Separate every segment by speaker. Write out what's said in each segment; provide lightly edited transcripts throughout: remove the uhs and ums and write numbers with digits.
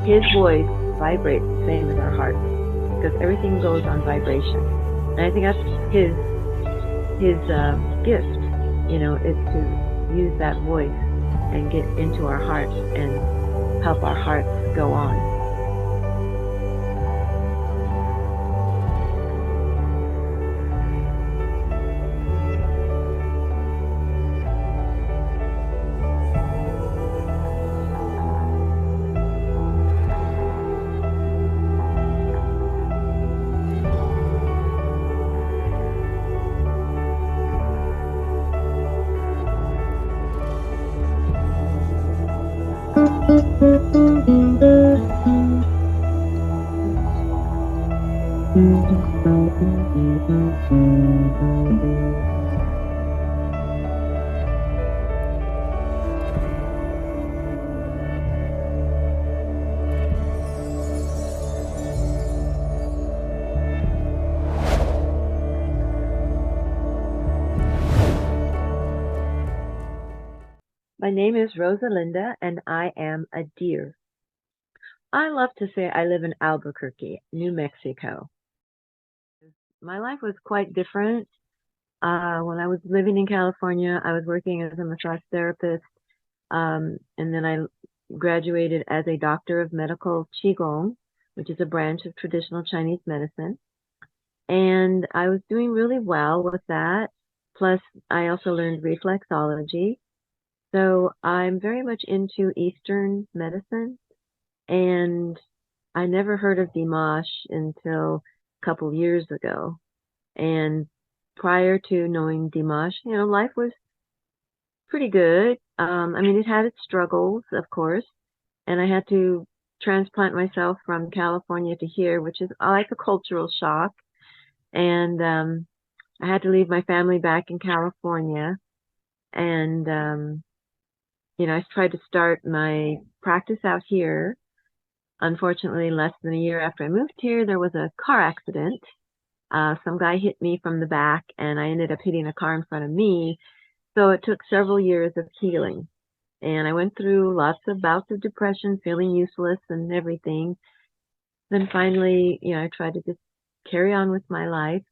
Speaker 1: his voice vibrates the same as our hearts, because everything goes on vibration. And I think that's his gift, is to use that voice and get into our hearts and help our hearts go on. My name is Rosalinda, and I am a deer. I love to say I live in Albuquerque, New Mexico. My life was quite different. When I was living in California, I was working as a massage therapist, and then I graduated as a doctor of medical Qigong, which is a branch of traditional Chinese medicine. And I was doing really well with that. Plus, I also learned reflexology. So I'm very much into Eastern medicine, and I never heard of Dimash until a couple years ago. And prior to knowing Dimash, life was pretty good. It had its struggles, of course, and I had to transplant myself from California to here, which is like a cultural shock. And I had to leave my family back in California, and I tried to start my practice out here. Unfortunately, less than a year after I moved here, there was a car accident. Some guy hit me from the back, and I ended up hitting a car in front of me. So it took several years of healing. And I went through lots of bouts of depression, feeling useless and everything. Then finally, I tried to just carry on with my life.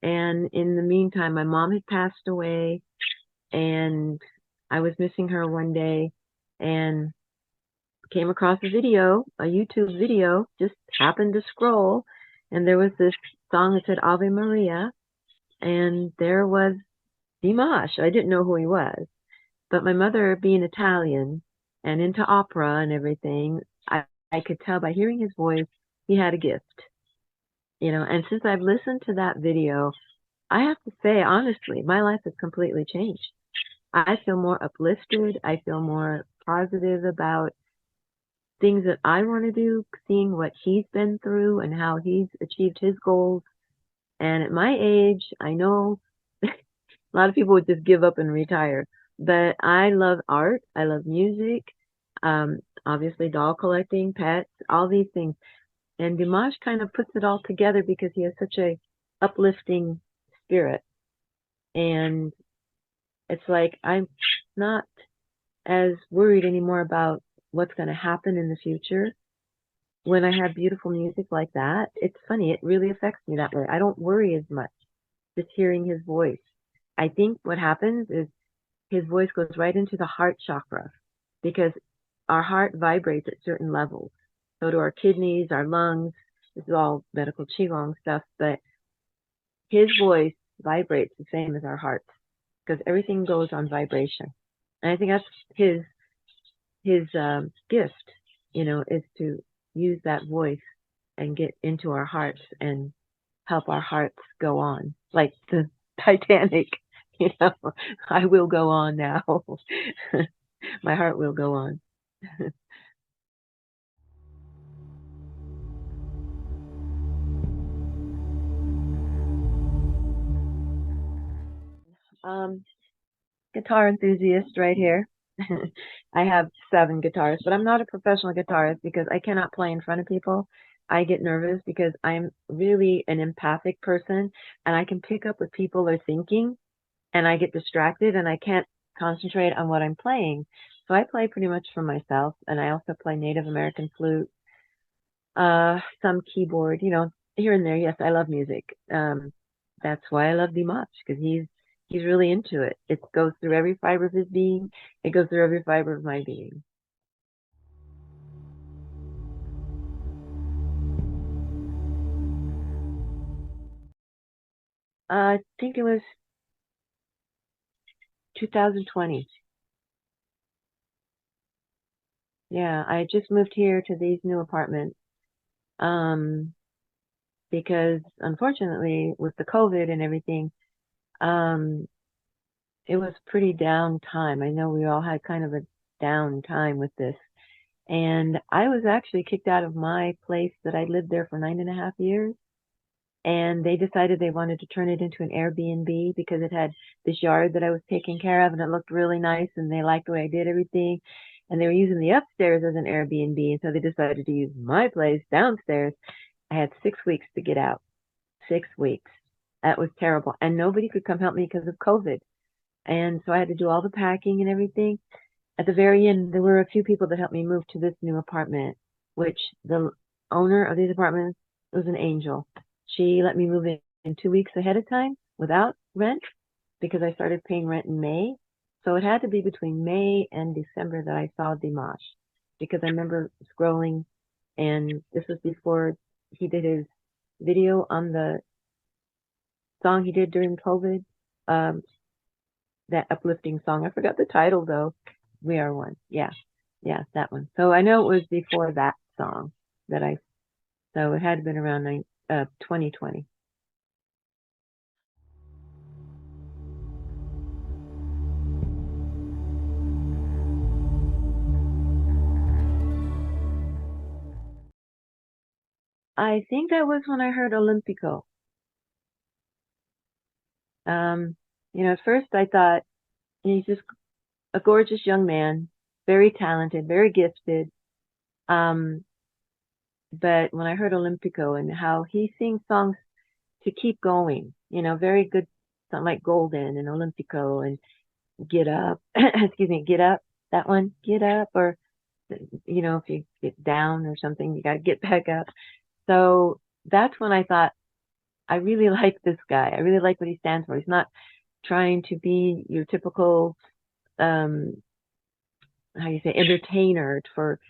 Speaker 1: And in the meantime, my mom had passed away, and I was missing her one day, and came across a YouTube video, just happened to scroll, and there was this song that said Ave Maria, and there was Dimash. I didn't know who he was, but my mother, being Italian and into opera and everything, I could tell by hearing his voice, he had a gift, and since I've listened to that video, I have to say, honestly, my life has completely changed. I feel more uplifted. I feel more positive about things that I want to do, seeing what he's been through and how he's achieved his goals. And at my age, I know a lot of people would just give up and retire, but I love art. I love music, obviously doll collecting, pets, all these things. And Dimash kind of puts it all together because he has such a uplifting spirit. And it's like I'm not as worried anymore about what's going to happen in the future. When I have beautiful music like that, it's funny, it really affects me that way. I don't worry as much just hearing his voice. I think what happens is his voice goes right into the heart chakra, because our heart vibrates at certain levels. So do our kidneys, our lungs. This is all medical Qigong stuff, but his voice vibrates the same as our hearts, because everything goes on vibration. And I think that's his gift, is to use that voice and get into our hearts and help our hearts go on, like the Titanic. I will go on now. My heart will go on. Guitar enthusiast right here. I have 7 guitars, but I'm not a professional guitarist because I cannot play in front of people. I get nervous because I'm really an empathic person, and I can pick up what people are thinking, and I get distracted and I can't concentrate on what I'm playing. So I play pretty much for myself, and I also play Native American flute, some keyboard, here and there. Yes, I love music. That's why I love Dimash, because he's really into it. It goes through every fiber of his being. It goes through every fiber of my being. I think it was 2020. Yeah, I just moved here to these new apartments. Um, because unfortunately with the COVID and everything, um, it was pretty down time. I know we all had kind of a down time with this. And I was actually kicked out of my place that I lived there for 9.5 years. And they decided they wanted to turn it into an Airbnb because it had this yard that I was taking care of and it looked really nice and they liked the way I did everything. And they were using the upstairs as an Airbnb. And so they decided to use my place downstairs. I had 6 weeks to get out. 6 weeks. That was terrible. And nobody could come help me because of COVID. And so I had to do all the packing and everything. At the very end, there were a few people that helped me move to this new apartment, which the owner of these apartments was an angel. She let me move in 2 weeks ahead of time without rent because I started paying rent in May. So it had to be between May and December that I saw Dimash because I remember scrolling, and this was before he did his video on the song he did during COVID. Um, that uplifting song. I forgot the title though. We Are One. Yeah. Yeah, that one. So I know it was before that song that so it had been around 2020. I think that was when I heard Olympico. Um, at first I thought he's just a gorgeous young man, very talented, very gifted. Um, but when I heard Olympico and how he sings songs to keep going, very good, something like Golden and Olympico and Get Up, excuse me, Get Up, that one, Get Up, or, if you get down or something, you got to get back up. So that's when I thought, I really like this guy. I really like what he stands for. He's not trying to be your typical, um, how you say, entertainer for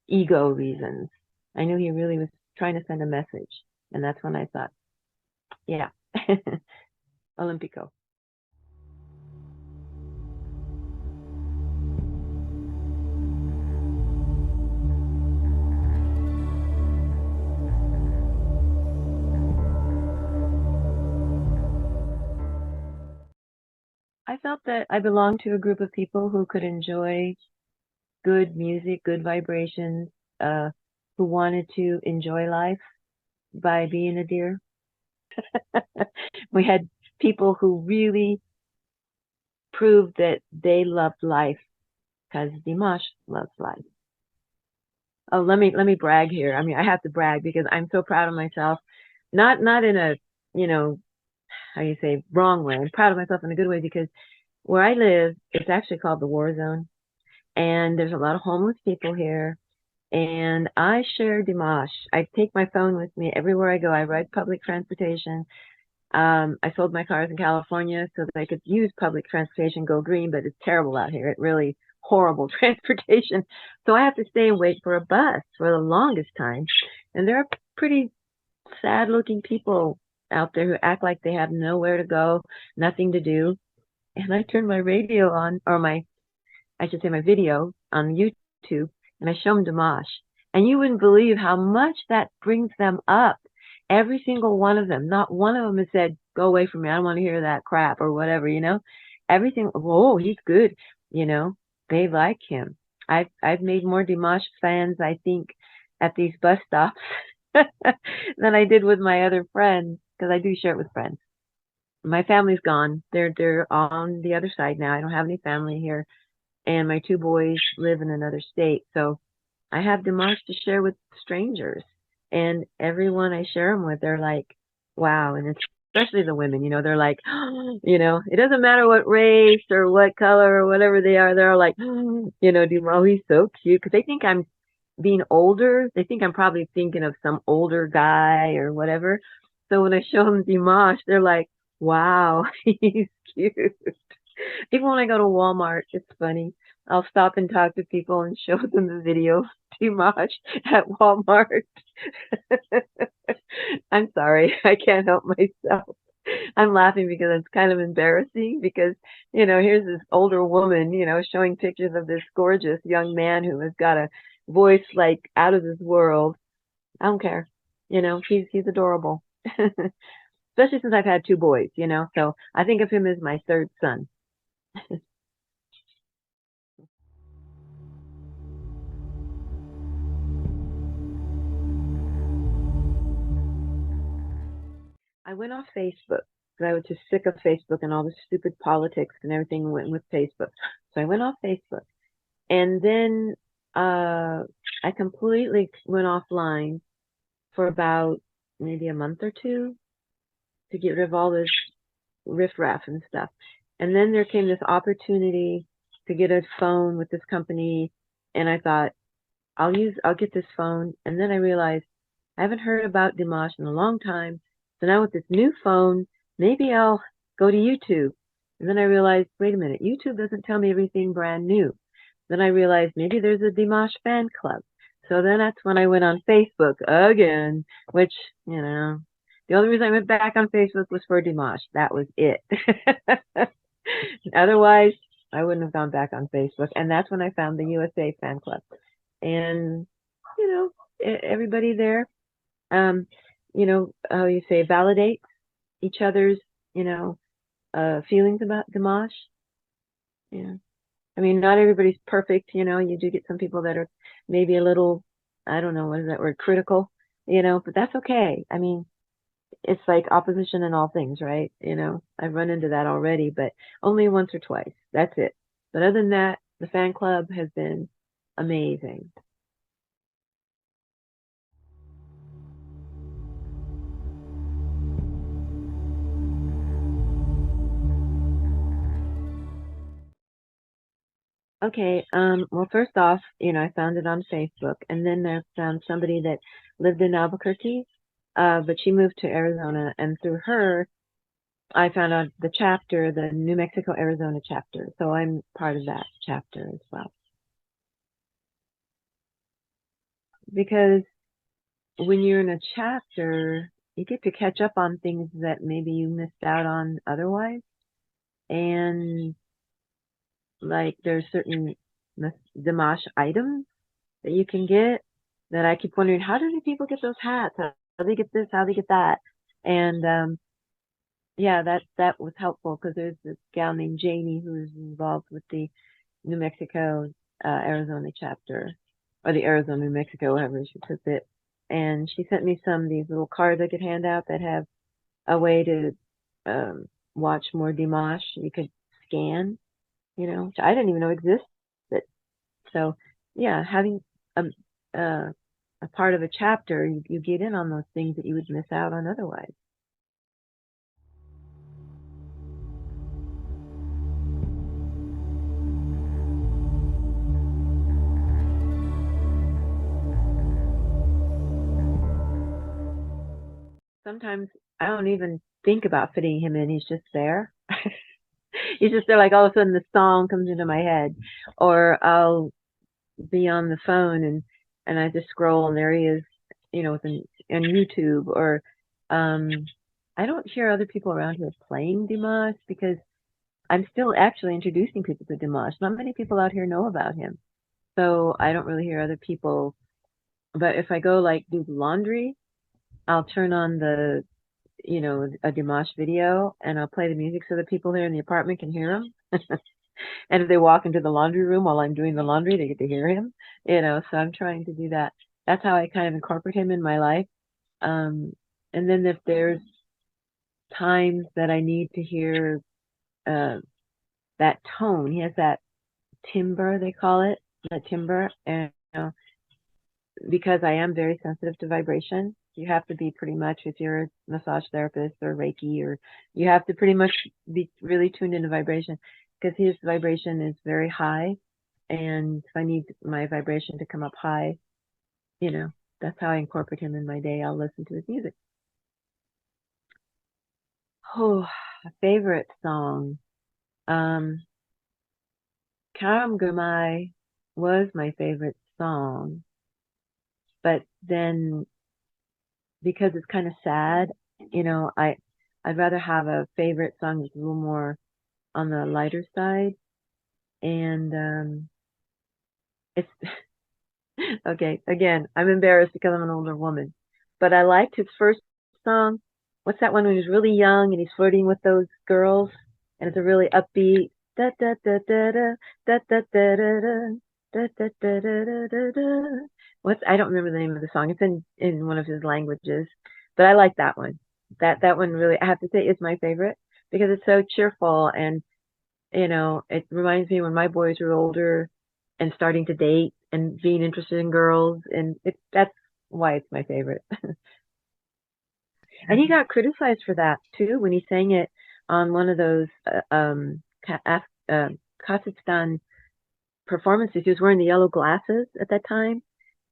Speaker 1: ego reasons. I knew he really was trying to send a message. And that's when I thought, yeah, Olympico. I felt that I belonged to a group of people who could enjoy good music, good vibrations, who wanted to enjoy life by being a deer. We had people who really proved that they loved life because Dimash loves life. Oh, let me brag here. I mean, I have to brag because I'm so proud of myself. Not in a, you know, how you say, wrong way. I'm proud of myself in a good way because where I live, it's actually called the war zone, and there's a lot of homeless people here. And I share Dimash. I take my phone with me everywhere I go. I ride public transportation. I sold my cars in California so that I could use public transportation, go green, but it's terrible out here. It really horrible transportation. So I have to stay and wait for a bus for the longest time. And there are pretty sad looking people out there who act like they have nowhere to go, nothing to do. And I turn my radio on, or I should say my video on YouTube, and I show them Dimash. And you wouldn't believe how much that brings them up. Every single one of them. Not one of them has said, go away from me. I don't want to hear that crap or whatever. Everything, whoa, he's good. You know, they like him. I've made more Dimash fans, I think, at these bus stops than I did with my other friends, because I do share it with friends. My family's gone. They're on the other side now. I don't have any family here, and my two boys live in another state. So I have Dimash to share with strangers, and everyone I share them with, they're like, wow. And it's especially the women, they're like, it doesn't matter what race or what color or whatever they are. They're all like, Dimash, he's so cute. Because they think I'm being older. They think I'm probably thinking of some older guy or whatever. So when I show them Dimash, they're like, wow, he's cute. Even when I go to Walmart, it's funny. I'll stop and talk to people and show them the video of Dimash at Walmart. I'm sorry, I can't help myself. I'm laughing because it's kind of embarrassing because, here's this older woman, showing pictures of this gorgeous young man who has got a voice like out of this world. I don't care. He's adorable. Especially since I've had two boys, so I think of him as my third son. I went off Facebook because I was just sick of Facebook and all the stupid politics and everything went with Facebook. So I went off Facebook. And then I completely went offline for about maybe a month or two to get rid of all this riffraff and stuff. And then there came this opportunity to get a phone with this company, and I thought I'll get this phone. And then I realized I haven't heard about Dimash in a long time. So now with this new phone, maybe I'll go to YouTube. And then I realized, wait a minute, YouTube doesn't tell me everything brand new. Then I realized maybe there's a Dimash Fan Club. So then that's when I went on Facebook again, which, the only reason I went back on Facebook was for Dimash. That was it. Otherwise, I wouldn't have gone back on Facebook. And that's when I found the USA Fan Club. And, everybody there, how you say, validate each other's, feelings about Dimash. Yeah. I mean, not everybody's perfect, you do get some people that are maybe a little, I don't know, what is that word, critical, but that's okay. I mean, it's like opposition in all things, right? I've run into that already, but only once or twice. That's it. But other than that, the fan club has been amazing. Okay, well, first off, I found it on Facebook, and then I found somebody that lived in Albuquerque, but she moved to Arizona, and through her, I found out the chapter, the New Mexico, Arizona chapter. So I'm part of that chapter as well. Because when you're in a chapter, you get to catch up on things that maybe you missed out on otherwise. And like there's certain Dimash items that you can get that I keep wondering, how do people get those hats? How do they get this? How do they get that? And yeah, that was helpful because there's this gal named Jamie who's involved with the New Mexico, Arizona chapter, or the Arizona, New Mexico, however she puts it. And she sent me some of these little cards I could hand out that have a way to watch more Dimash. You could scan, which I didn't even know existed. So, yeah, having a, a part of a chapter, you get in on those things that you would miss out on otherwise. Sometimes I don't even think about fitting him in. He's just there. He's just there, like all of a sudden the song comes into my head, or I'll be on the phone and I just scroll and there he is, on YouTube, or um, I don't hear other people around here playing Dimash because I'm still actually introducing people to Dimash. Not many people out here know about him, so I don't really hear other people. But if I go like do laundry, I'll turn on a Dimash video and I'll play the music so the people there in the apartment can hear him. And if they walk into the laundry room while I'm doing the laundry, they get to hear him, so I'm trying to do that. That's how I kind of incorporate him in my life. And then if there's times that I need to hear uh, that tone, he has that timbre, they call it, that timbre, and because I am very sensitive to vibration, You have to be pretty much, if you're a massage therapist or Reiki, or you have to pretty much be really tuned into vibration, because his vibration is very high. And if I need my vibration to come up high, you know, that's how I incorporate him in my day. I'll listen to his music. Oh, favorite song. Um, Karam Gurmai was my favorite song, but then because it's kind of sad, I'd rather have a favorite song that's a little more on the lighter side. And it's okay. Again, I'm embarrassed because I'm an older woman, but I liked his first song. What's that one when he was really young and he's flirting with those girls, and it's a really upbeat da da da da da da da da da da da da da da da da. What's I don't remember the name of the song. It's in one of his languages, but I like that one. That one really, I have to say, is my favorite because it's so cheerful, and it reminds me when my boys were older and starting to date and being interested in girls, and that's why it's my favorite. And he got criticized for that too when he sang it on one of those Kazakhstan performances. He was wearing the yellow glasses at that time,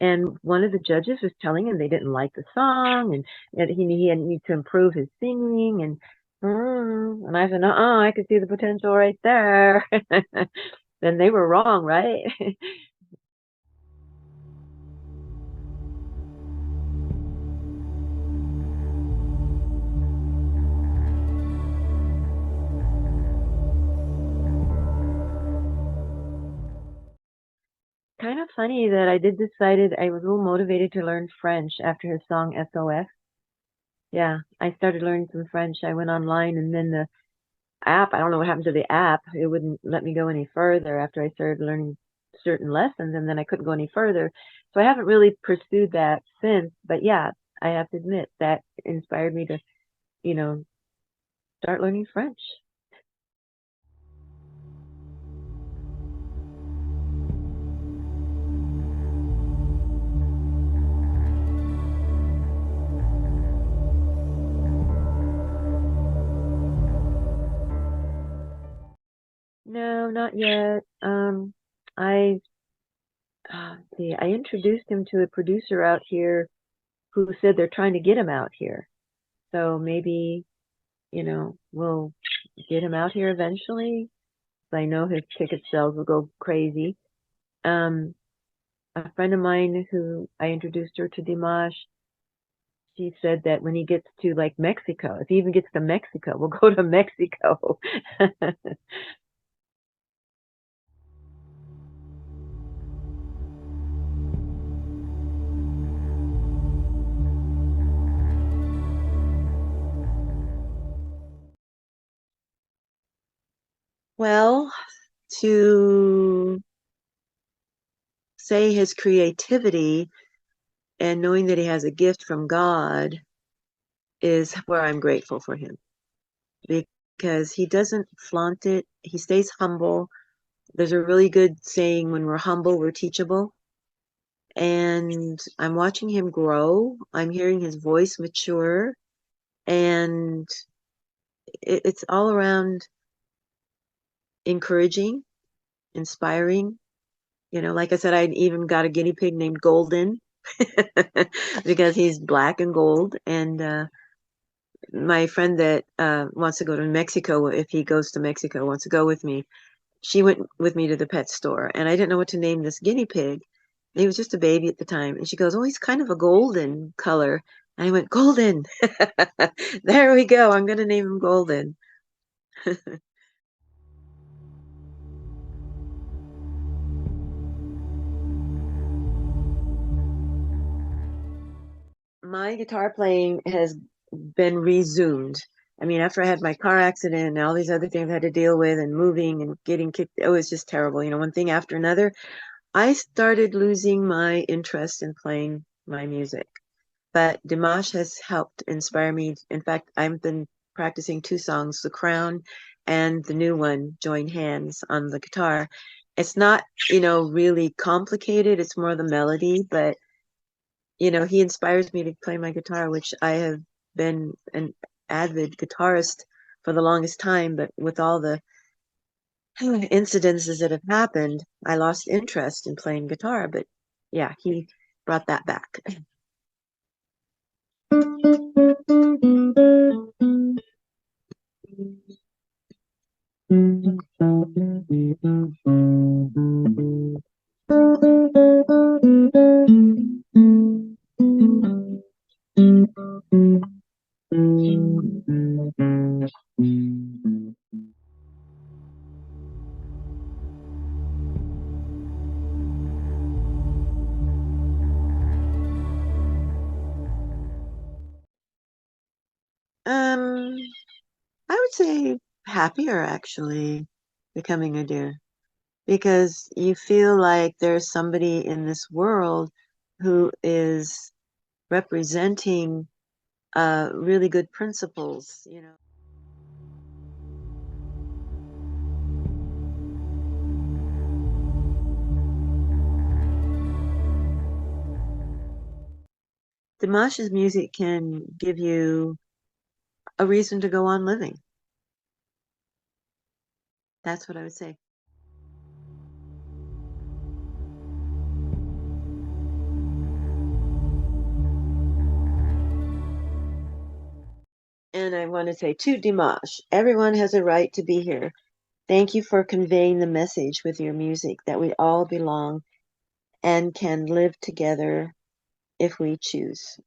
Speaker 1: and one of the judges was telling him they didn't like the song, and that he had need to improve his singing, and I said, I could see the potential right there. Then they were wrong, right? Kind of funny that I did decided I was a little motivated to learn French after his song SOS. Yeah, I started learning some French. I went online, and then the app, I don't know what happened to the app. It wouldn't let me go any further after I started learning certain lessons, and then I couldn't go any further. So I haven't really pursued that since. But yeah, I have to admit that inspired me to, you know, start learning French. No, not yet. I see. I introduced him to a producer out here who said they're trying to get him out here. So maybe, we'll get him out here eventually. I know his ticket sales will go crazy. Um, a friend of mine who I introduced her to Dimash, she said that when he gets to like Mexico, if he even gets to Mexico, we'll go to Mexico.
Speaker 2: Well, to say his creativity and knowing that he has a gift from God is where I'm grateful for him because he doesn't flaunt it. He stays humble. There's a really good saying, when we're humble, we're teachable. And I'm watching him grow. I'm hearing his voice mature. And it's all around encouraging, inspiring. Like I said, I even got a guinea pig named Golden because he's black and gold. And my friend that wants to go to Mexico, if he goes to Mexico, wants to go with me. She went with me to the pet store, and I didn't know what to name this guinea pig. He was just a baby at the time, and she goes, "Oh, he's kind of a golden color." And I went, "Golden." There we go. I'm gonna name him Golden. My guitar playing has been resumed. I mean, after I had my car accident and all these other things I had to deal with and moving and getting kicked, it was just terrible, one thing after another. I started losing my interest in playing my music, but Dimash has helped inspire me. In fact, I've been practicing two songs, The Crown and the new one, Join Hands, on the guitar. It's not, really complicated. It's more the melody, but he inspires me to play my guitar, which I have been an avid guitarist for the longest time, but with all the incidences that have happened, I lost interest in playing guitar. But yeah, he brought that back. I would say happier, actually, becoming a deer, because you feel like there's somebody in this world who is representing really good principles. Dimash's music can give you a reason to go on living. That's what I would say. And I want to say to Dimash, everyone has a right to be here. Thank you for conveying the message with your music that we all belong and can live together if we choose.